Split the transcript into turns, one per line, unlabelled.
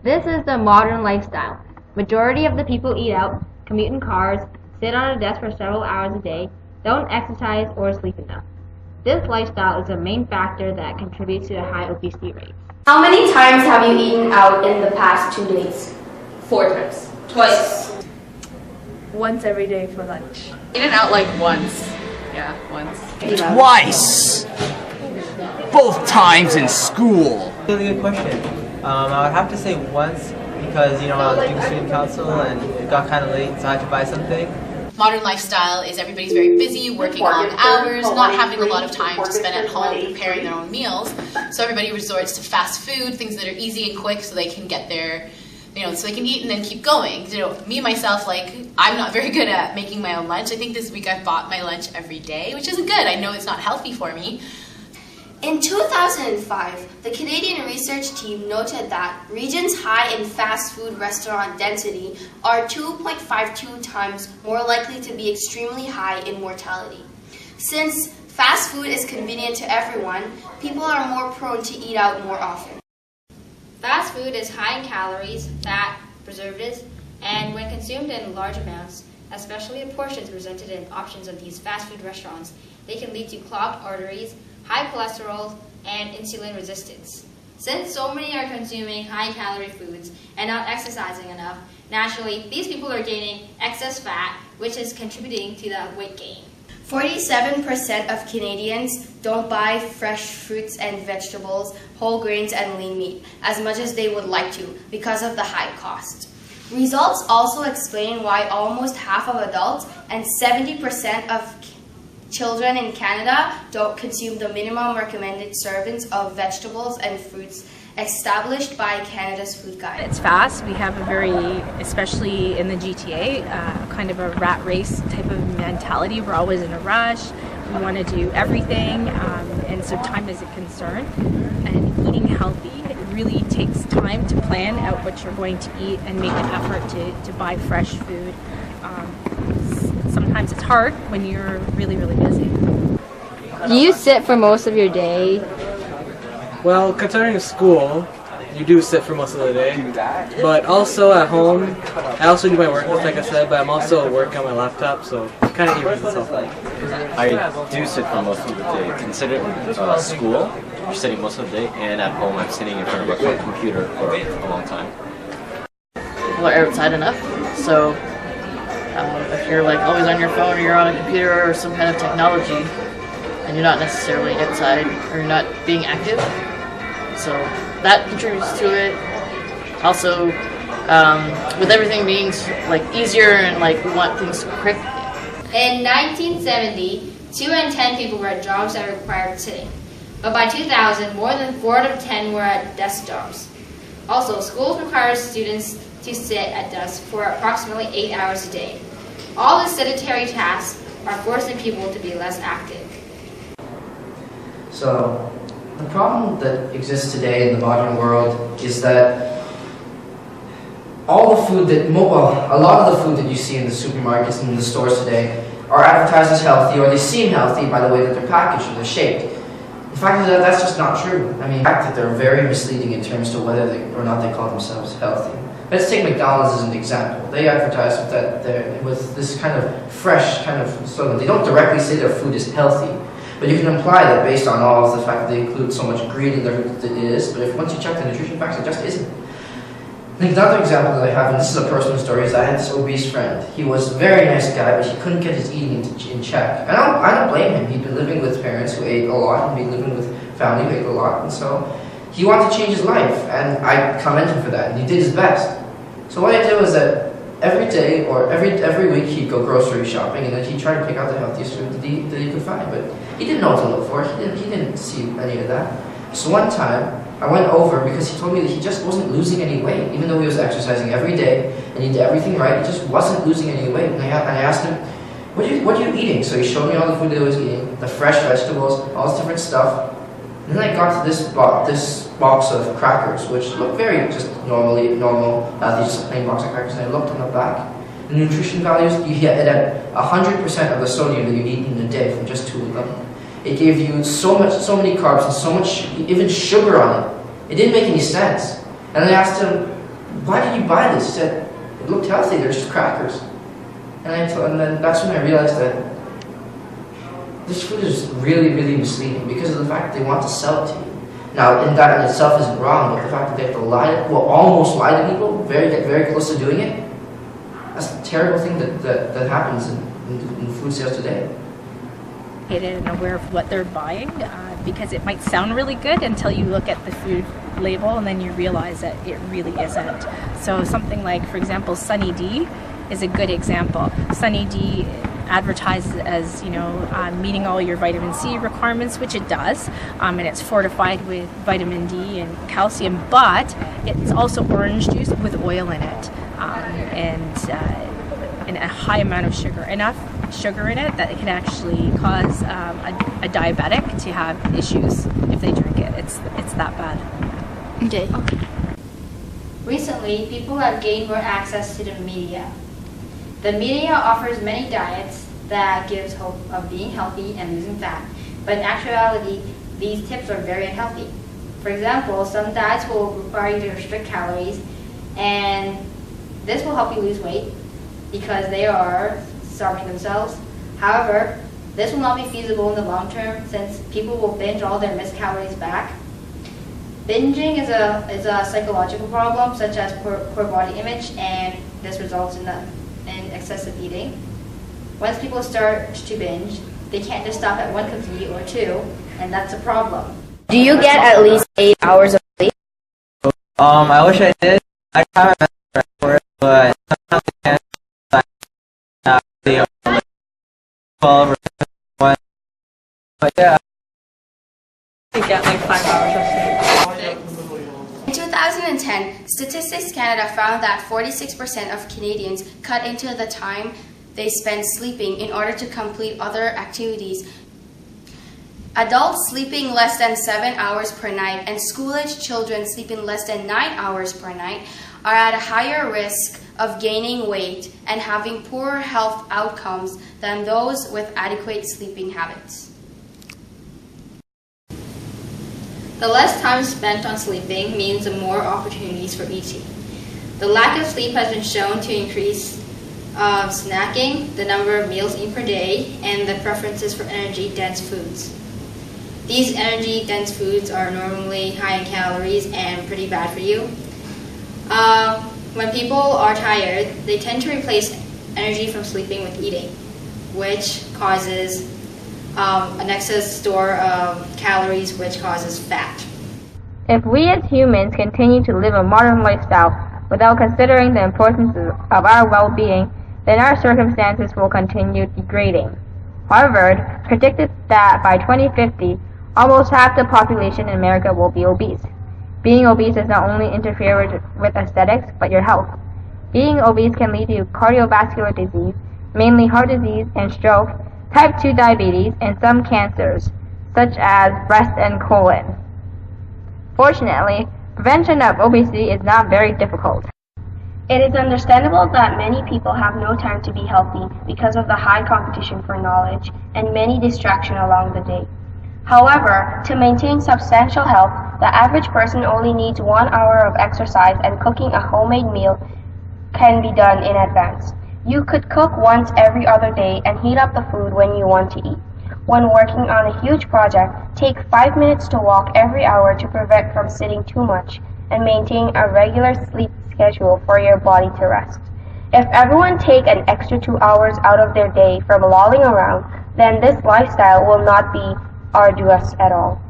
This is the modern lifestyle. Majority of the people eat out, commute in cars, sit on a desk for several hours a day, don't exercise or sleep enough. This lifestyle is a main factor that contributes to the high obesity rates.
How many times have you eaten out in the past 2 days?
4 times.
Twice.
Once every day for lunch.
Eaten out like once. Yeah, once.
Twice! Both times in school.
Really good question. I would have to say once because, I was doing student council and it got kind of late, so I had to buy something.
Modern lifestyle is everybody's very busy, working long hours, not having a lot of time to spend at home preparing their own meals. So everybody resorts to fast food, things that are easy and quick so they can get their, so they can eat and then keep going. Me, myself, I'm not very good at making my own lunch. I think this week I've bought my lunch every day, which isn't good. I know it's not healthy for me.
In 2005, the Canadian research team noted that regions high in fast food restaurant density are 2.52 times more likely to be extremely high in mortality. Since fast food is convenient to everyone, people are more prone to eat out more often.
Fast food is high in calories, fat, preservatives, and when consumed in large amounts, especially the portions presented in options of these fast food restaurants, they can lead to clogged arteries, high cholesterol, and insulin resistance. Since so many are consuming high-calorie foods and not exercising enough, naturally, these people are gaining excess fat, which is contributing to the weight gain.
47% of Canadians don't buy fresh fruits and vegetables, whole grains, and lean meat as much as they would like to because of the high cost. Results also explain why almost half of adults and 70% of children in Canada don't consume the minimum recommended servings of vegetables and fruits established by Canada's food guide.
It's fast. We have a very, especially in the GTA, kind of a rat race type of mentality. We're always in a rush. We want to do everything, and so time is a concern. And eating healthy, it really takes time to plan out what you're going to eat and make an effort to buy fresh food. Sometimes it's hard when you're really, really busy.
Do you sit for most of your day?
Well, considering school, you do sit for most of the day. But also at home, I also do my work, like I said, but I'm also working on my laptop, so it kind of evens itself out.
I do sit for most of the day. Consider school, you're sitting most of the day, and at home I'm sitting in front of a computer for a long time.
People are outside enough, so if you're always on your phone or you're on a computer or some kind of technology and you're not necessarily outside or you're not being active, so that contributes to it. Also, with everything being easier and we want things quick.
In 1970, 2 in 10 people were at jobs that required sitting. But by 2000, more than 4 out of 10 were at desk jobs. Also, schools require students to sit at desks for approximately 8 hours a day. All the sedentary tasks are forcing people to be less active.
So, the problem that exists today in the modern world is that all the food that, a lot of the food that you see in the supermarkets and in the stores today are advertised as healthy, or they seem healthy by the way that they're packaged or they're shaped. The fact is that that's just not true. I mean, the fact that they're very misleading in terms of whether or not they call themselves healthy. Let's take McDonald's as an example. They advertise with this kind of fresh kind of slogan. They don't directly say their food is healthy, but you can imply that based on all of the fact that they include so much green in their food that it is, but once you check the nutrition facts, it just isn't. Another example that I have, and this is a personal story, is I had this obese friend. He was a very nice guy, but he couldn't get his eating in check. And I don't blame him. He'd been living with parents who ate a lot, and he'd been living with family who ate a lot, and so he wanted to change his life, and I commend him for that, and he did his best. So what I did was that every day or every week he'd go grocery shopping, and then he'd try to pick out the healthiest food that he could find. But he didn't know what to look for. He didn't see any of that. So one time I went over because he told me that he just wasn't losing any weight, even though he was exercising every day and he did everything right. He just wasn't losing any weight. And I asked him, "What are you eating?" So he showed me all the food that he was eating, the fresh vegetables, all this different stuff. And then I got to this box of crackers, which looked very just normal, just a plain box of crackers. And I looked on the back. The nutrition values, it had 100% of the sodium that you eat in a day from just 2 of them. It gave you so many carbs and so much, even sugar on it. It didn't make any sense. And I asked him, why did you buy this? He said, it looked healthy, they're just crackers. And then that's when I realized that this food is really, really misleading because of the fact that they want to sell it to you. Now, and that in itself isn't wrong, but the fact that they have to lie, almost lie to people, get very close to doing it, that's a terrible thing that happens in food sales today.
And aware of what they're buying because it might sound really good until you look at the food label and then you realize that it really isn't. So something like, for example, Sunny D is a good example. Sunny D advertises as, meeting all your vitamin C requirements, which it does, and it's fortified with vitamin D and calcium, but it's also orange juice with oil in it, and a high amount of sugar, enough sugar in it that it can actually cause a diabetic to have issues if they drink it. It's that bad.
Okay. Recently, people have gained more access to the media. The media offers many diets that gives hope of being healthy and losing fat, but in actuality, these tips are very unhealthy. For example, some diets will require you to restrict calories, and this will help you lose weight because they are starving themselves. However, this will not be feasible in the long term since people will binge all their missed calories back. Binging is a psychological problem such as poor body image, and this results in excessive eating. Once people start to binge, they can't just stop at one cookie or two, and that's a problem.
Do you get at least 8 hours of sleep?
I wish I did. I try my best for it, but sometimes I can't. Like 12 or 1. But yeah.
I get like 5 hours of sleep.
In 2010, Statistics Canada found that 46% of Canadians cut into the time they spend sleeping in order to complete other activities. Adults sleeping less than 7 hours per night and school-age children sleeping less than 9 hours per night are at a higher risk of gaining weight and having poorer health outcomes than those with adequate sleeping habits.
The less time spent on sleeping means the more opportunities for eating. The lack of sleep has been shown to increase snacking, the number of meals eaten per day, and the preferences for energy-dense foods. These energy-dense foods are normally high in calories and pretty bad for you. When people are tired, they tend to replace energy from sleeping with eating, which causes an excess store of calories, which causes fat.
If we as humans continue to live a modern lifestyle without considering the importance of our well-being, then our circumstances will continue degrading. Harvard predicted that by 2050, almost half the population in America will be obese. Being obese does not only interfere with aesthetics, but your health. Being obese can lead to cardiovascular disease, mainly heart disease and stroke, type 2 diabetes, and some cancers, such as breast and colon. Fortunately, prevention of obesity is not very difficult.
It is understandable that many people have no time to be healthy because of the high competition for knowledge and many distractions along the day. However, to maintain substantial health, the average person only needs 1 hour of exercise, and cooking a homemade meal can be done in advance. You could cook once every other day and heat up the food when you want to eat. When working on a huge project, take 5 minutes to walk every hour to prevent from sitting too much, and maintain a regular sleep schedule for your body to rest. If everyone take an extra 2 hours out of their day from lolling around, then this lifestyle will not be arduous at all.